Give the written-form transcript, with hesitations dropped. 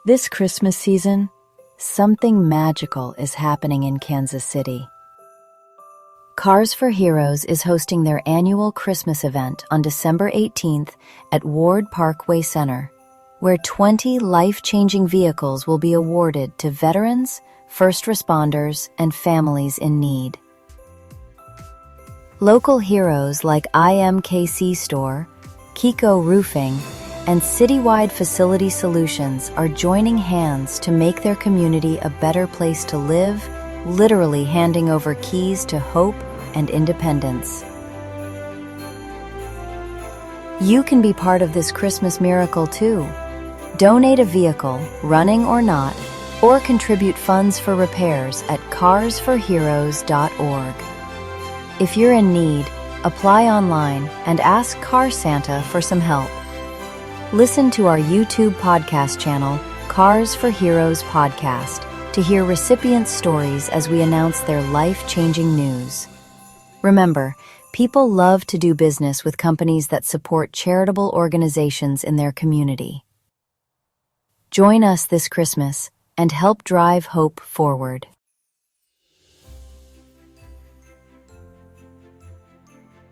This Christmas season, something magical is happening in Kansas City. Cars for Heroes is hosting their annual Christmas event on December 18th at Ward Parkway Center, where 20 life-changing vehicles will be awarded to veterans, first responders, and families in need. Local heroes like IMKC Store, Kiko Roofing, and Citywide Facility Solutions are joining hands to make their community a better place to live, literally handing over keys to hope and independence. You can be part of this Christmas miracle too. Donate a vehicle, running or not, or contribute funds for repairs at carsforheroes.org. If you're in need, apply online and ask Car Santa for some help. Listen to our YouTube podcast channel, Cars for Heroes Podcast, to hear recipient stories as we announce their life-changing news. Remember, people love to do business with companies that support charitable organizations in their community. Join us this Christmas and help drive hope forward.